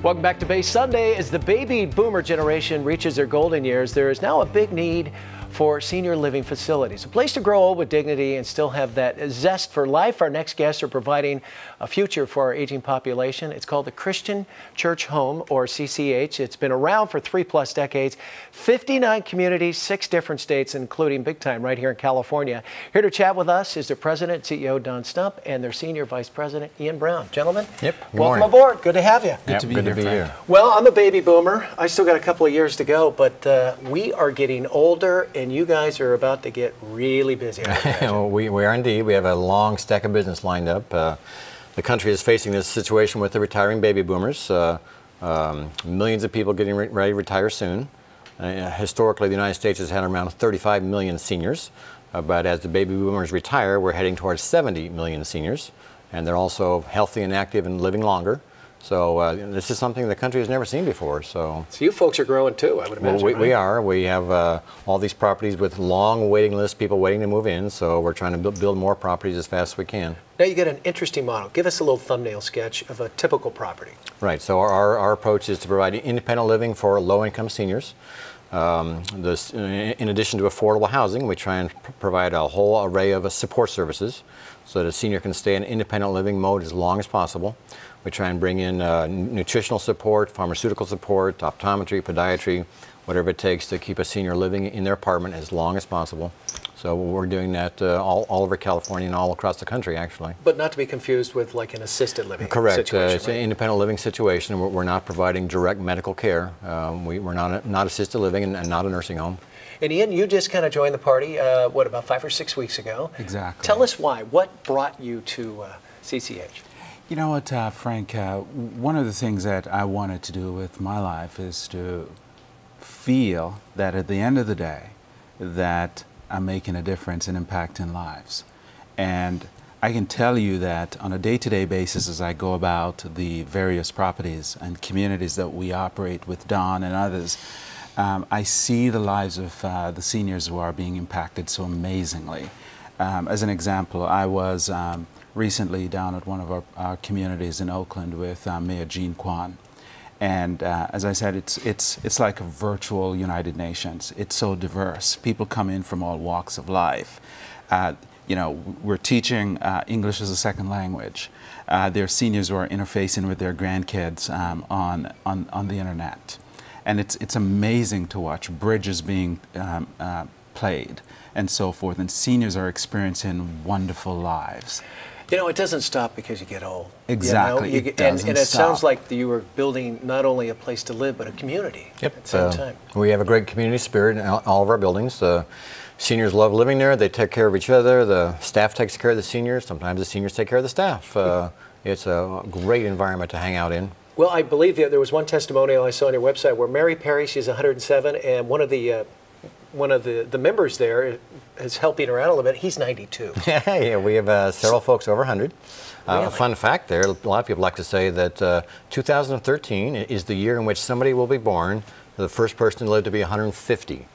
Welcome back to Bay Sunday. As the baby boomer generation reaches their golden years, there is now a big need for senior living facilities. A place to grow old with dignity and still have that zest for life. Our next guests are providing a future for our aging population. It's called the Christian Church Home, or CCH. It's been around for 3+ decades, 59 communities, 6 different states, including big time right here in California. Here to chat with us is their president and CEO, Don Stump, and their senior vice president, Ian Brown. Gentlemen, welcome aboard. Good to have you. Good to be here. Well, I'm a baby boomer. I still got a couple of years to go, but we are getting older, and you guys are about to get really busy. Well, we are indeed. We have a long stack of business lined up. The country is facing this situation with the retiring baby boomers. Millions of people getting ready to retire soon. Historically, the United States has had around 35 million seniors. But as the baby boomers retire, we're heading towards 70 million seniors. And they're also healthy and active and living longer. So this is something the country has never seen before. So you folks are growing too, I would imagine. Well, we are. We have all these properties with long waiting lists, people waiting to move in. So we're trying to build more properties as fast as we can. Now you get an interesting model. Give us a little thumbnail sketch of a typical property. Right. So our approach is to provide independent living for low-income seniors. In addition to affordable housing, we try and provide a whole array of support services so that a senior can stay in independent living mode as long as possible. We try and bring in nutritional support, pharmaceutical support, optometry, podiatry, whatever it takes to keep a senior living in their apartment as long as possible. So we're doing that all over California and all across the country, actually. But not to be confused with like an assisted living situation. Correct. It's an independent living situation. We're not providing direct medical care. We're not assisted living and not a nursing home. And Ian, you just kind of joined the party, what, about 5 or 6 weeks ago? Exactly. Tell us why. What brought you to CCH? You know what, Frank, one of the things that I wanted to do with my life is to feel that at the end of the day that I'm making a difference and impact in lives. And I can tell you that on a day-to-day basis as I go about the various properties and communities that we operate with Don and others, I see the lives of the seniors who are being impacted so amazingly. As an example, I was recently down at one of our communities in Oakland with Mayor Jean Kwan. And as I said, it's like a virtual United Nations. It's so diverse. People come in from all walks of life. You know, we're teaching English as a second language. There are seniors who are interfacing with their grandkids on the internet. And it's amazing to watch bridges being played and so forth. And seniors are experiencing wonderful lives. You know, it doesn't stop because you get old. Exactly. You know? And it sounds like you were building not only a place to live, but a community at the same time. We have a great community spirit in all of our buildings. Seniors love living there. They take care of each other. The staff takes care of the seniors. Sometimes the seniors take care of the staff. It's a great environment to hang out in. Well, I believe there was one testimonial I saw on your website where Mary Perry, she's 107, and one of the members there is helping her out a little bit. He's 92. Yeah, we have several folks over 100. Really? A fun fact there, a lot of people like to say that 2013 is the year in which somebody will be born, the first person to live to be 150.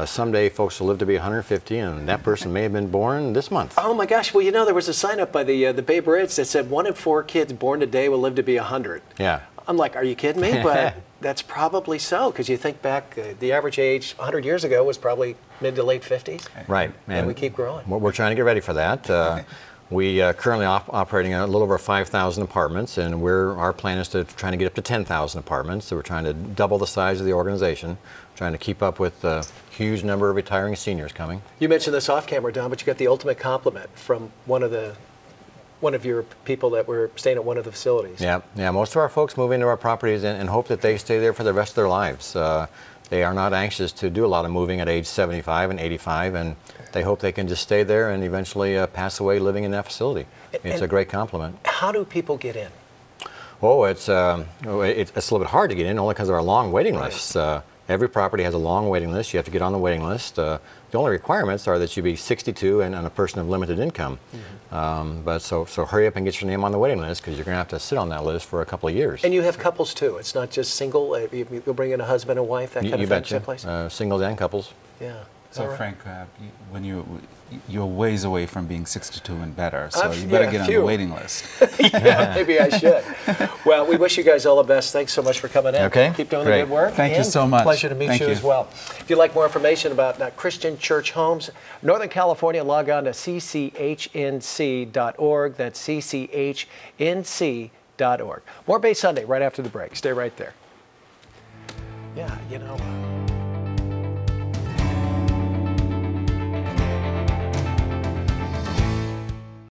Someday folks will live to be 150, and that person may have been born this month. Oh my gosh, well, you know, there was a sign up by the Babe Ruth that said 1 in 4 kids born today will live to be 100. Yeah. I'm like, are you kidding me? But that's probably so, because you think back, the average age 100 years ago was probably mid to late 50s. Right. And we keep growing. We're trying to get ready for that. We currently operating a little over 5,000 apartments, and our plan is to try to get up to 10,000 apartments. So we're trying to double the size of the organization, trying to keep up with the huge number of retiring seniors coming. You mentioned this off camera, Don, but you got the ultimate compliment from one of your people that were staying at one of the facilities. Yeah. Most of our folks move into our properties and hope that they stay there for the rest of their lives. They are not anxious to do a lot of moving at age 75 and 85, and they hope they can just stay there and eventually pass away living in that facility. It's a great compliment. How do people get in? Oh, it's a little bit hard to get in only because of our long waiting lists. Every property has a long waiting list. You have to get on the waiting list. The only requirements are that you be 62 and a person of limited income. But so hurry up and get your name on the waiting list, because you're going to have to sit on that list for a couple of years. And you have couples too. It's not just single. You'll bring in a husband and wife, that kind of thing. You betcha. Singles and couples. Yeah. So Frank, when you're ways away from being 62 and better, so you better get on the waiting list. Yeah, maybe I should. Well, we wish you guys all the best. Thanks so much for coming in. Okay. Keep doing Great. the good work. Thank you so much. Pleasure to meet you as well. If you'd like more information about Christian Church Homes, Northern California, log on to cchnc.org. That's cchnc.org. More Bay Sunday right after the break. Stay right there. Yeah, you know.